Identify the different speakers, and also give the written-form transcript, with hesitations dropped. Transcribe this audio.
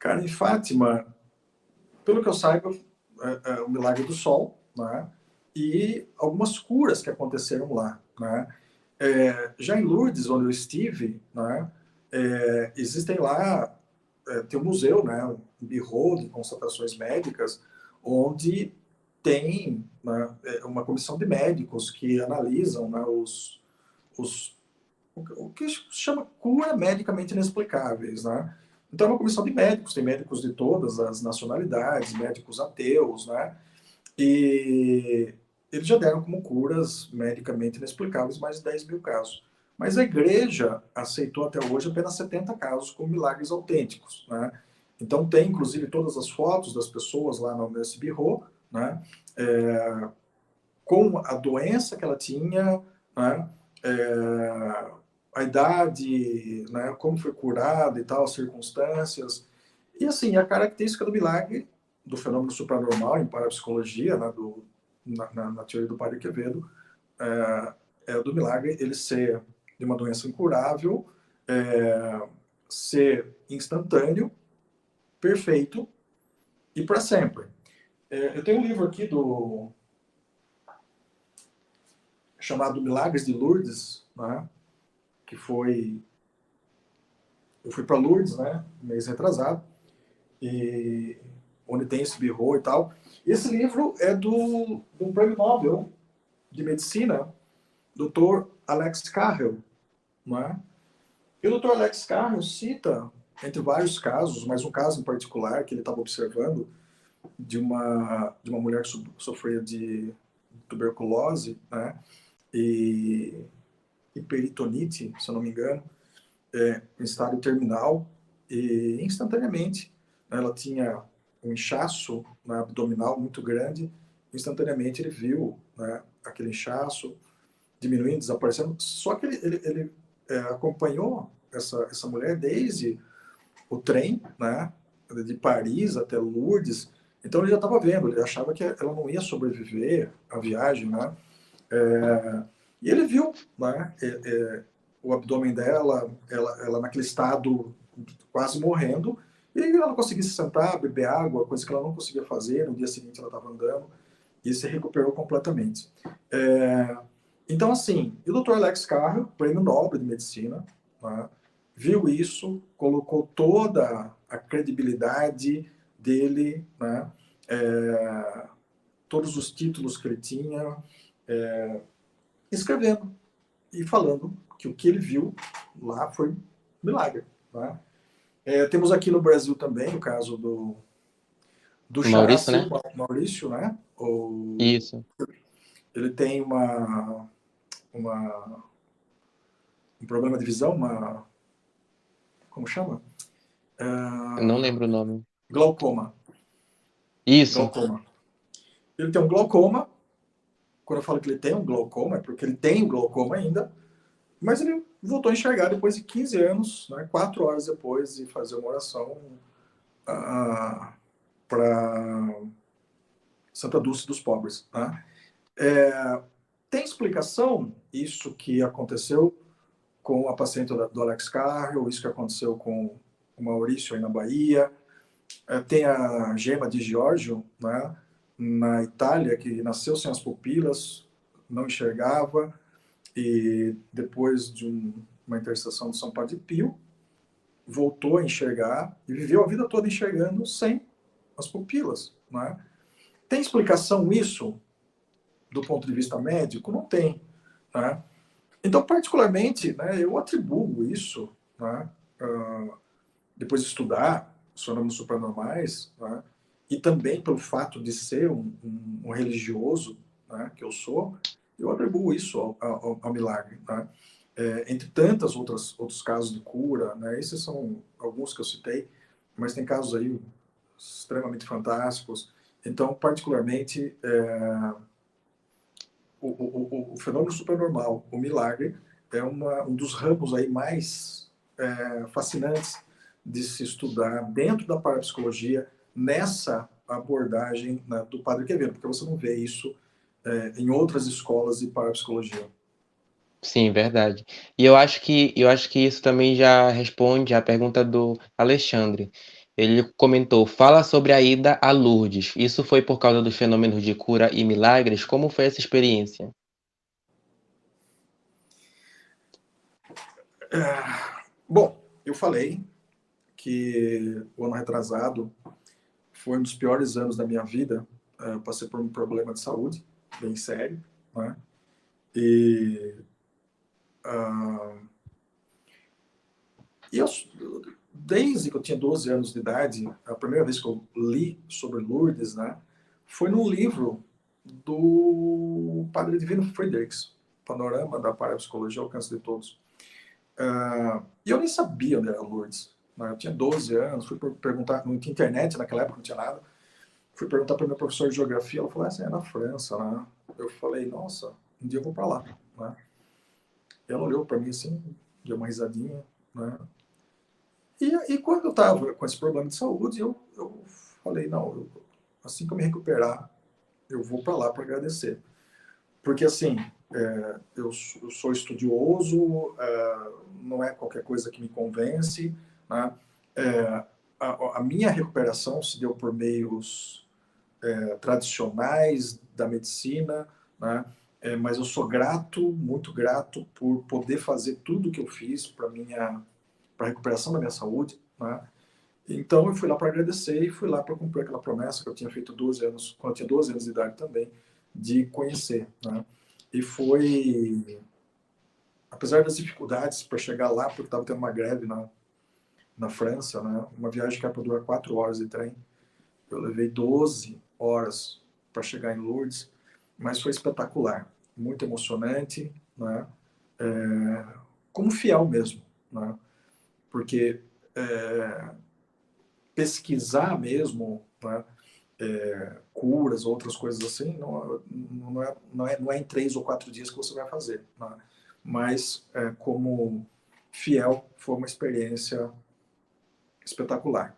Speaker 1: Cara, em Fátima, pelo que eu saiba, o Milagre do Sol, né? E algumas curas que aconteceram lá, né? Já em Lourdes, onde eu estive, né? Existem lá, tem um museu, né? Um birro de constatações médicas, onde tem, né, uma comissão de médicos que analisam, né, os o que se chama cura medicamente inexplicáveis, né? Então, é uma comissão de médicos, tem médicos de todas as nacionalidades, médicos ateus, né? E eles já deram como curas medicamente inexplicáveis mais de 10 mil casos. Mas a igreja aceitou até hoje apenas 70 casos como milagres autênticos, né? Então, tem inclusive todas as fotos das pessoas lá nesse birro, né? É, com a doença que ela tinha, né? É, a idade, né? Como foi curada e tal, as circunstâncias. E assim, a característica do milagre, do fenômeno supranormal em parapsicologia, né? Na teoria do Padre Quevedo, é do milagre ele ser de uma doença incurável, ser instantâneo, perfeito e para sempre. Eu tenho um livro aqui chamado Milagres de Lourdes, né? Que foi... Eu fui para Lourdes, né? Mês retrasado, e onde tem esse birro e tal. Esse livro é do Prêmio Nobel de Medicina, Dr. Alex Carrel, não é? E o Dr. Alex Carrel cita, entre vários casos, mas um caso em particular que ele estava observando, de uma mulher que sofria de tuberculose, né? E peritonite, se eu não me engano, em estado terminal, e instantaneamente, né, ela tinha um inchaço, né, abdominal muito grande. Instantaneamente ele viu, né, aquele inchaço diminuindo, desaparecendo. Só que ele acompanhou essa mulher desde o trem, né, de Paris até Lourdes. Então ele já estava vendo, ele achava que ela não ia sobreviver à viagem, né? E ele viu, né, o abdômen dela, ela naquele estado quase morrendo, e ela não conseguia se sentar, beber água, coisa que ela não conseguia fazer. No dia seguinte ela estava andando e se recuperou completamente. Então, assim, e o Dr. Alex Carrel, prêmio Nobel de Medicina, né, viu isso, colocou toda a credibilidade dele, né, todos os títulos que ele tinha, escrevendo e falando que o que ele viu lá foi milagre. Né? Temos aqui no Brasil também o caso do Xará
Speaker 2: Maurício, né?
Speaker 1: Silva, Maurício, né?
Speaker 2: Isso.
Speaker 1: Ele tem um problema de visão, como chama?
Speaker 2: Eu não lembro o nome.
Speaker 1: Glaucoma.
Speaker 2: Isso.
Speaker 1: Glaucoma. Ele tem um glaucoma. Quando eu falo que ele tem um glaucoma, é porque ele tem um glaucoma ainda, mas ele voltou a enxergar depois de 15 anos, né, 4 horas depois de fazer uma oração para Santa Dulce dos Pobres. Né? Tem explicação isso que aconteceu com a paciente do Alex Carrel, isso que aconteceu com o Maurício aí na Bahia. Tem a Gemma de Giorgio, né, na Itália, que nasceu sem as pupilas, não enxergava, e depois de uma intercessão de São Padre Pio, voltou a enxergar e viveu a vida toda enxergando sem as pupilas. Né? Tem explicação isso do ponto de vista médico? Não tem. Né? Então, particularmente, né, eu atribuo isso, né, depois de estudar os fenômenos supranormais, né, e também pelo fato de ser um religioso, né, que eu sou, eu atribuo isso ao milagre. Né? Entre tantas outros casos de cura, né, esses são alguns que eu citei, mas tem casos aí extremamente fantásticos. Então, particularmente, o fenômeno supernormal, o milagre, é um dos ramos aí mais fascinantes de se estudar dentro da parapsicologia, nessa abordagem, né, do Padre Quevedo, porque você não vê isso em outras escolas de parapsicologia.
Speaker 2: Sim, verdade. E eu acho que isso também já responde à pergunta do Alexandre. Ele comentou: fala sobre a ida a Lourdes. Isso foi por causa dos fenômenos de cura e milagres? Como foi essa experiência?
Speaker 1: Bom, eu falei que o ano retrasado foi um dos piores anos da minha vida. Eu passei por um problema de saúde bem sério, né? E, uh, e eu, desde que eu tinha 12 anos de idade, a primeira vez que eu li sobre Lourdes, né, foi num livro do Padre Divino Friedrichs, Panorama da Parapsicologia ao Alcance de Todos. E eu nem sabia onde era Lourdes. Né? Eu tinha 12 anos, fui perguntar, não tinha internet naquela época, não tinha nada. Fui perguntar para o meu professor de geografia, ela falou, é na França, né? Eu falei, nossa, um dia eu vou para lá, né? E ela olhou para mim assim, deu uma risadinha, né? E quando eu estava com esse problema de saúde, eu falei, não, assim que eu me recuperar, eu vou para lá para agradecer. Porque, assim, eu sou estudioso, não é qualquer coisa que me convence, né? A minha recuperação se deu por meios tradicionais da medicina, né? Mas eu sou grato, muito grato, por poder fazer tudo o que eu fiz para a recuperação da minha saúde, né? Então eu fui lá para agradecer e fui lá para cumprir aquela promessa que eu tinha feito 12 anos, quando eu tinha 12 anos de idade também, de conhecer, né? E foi, apesar das dificuldades para chegar lá, porque estava tendo uma greve na França, né? Uma viagem que era para durar 4 horas de trem, eu levei 12 horas para chegar em Lourdes, mas foi espetacular, muito emocionante, né? Como fiel mesmo, né? Porque pesquisar mesmo, né? Curas, outras coisas assim, não é em 3 ou 4 dias que você vai fazer. Né? Mas, como fiel, foi uma experiência espetacular.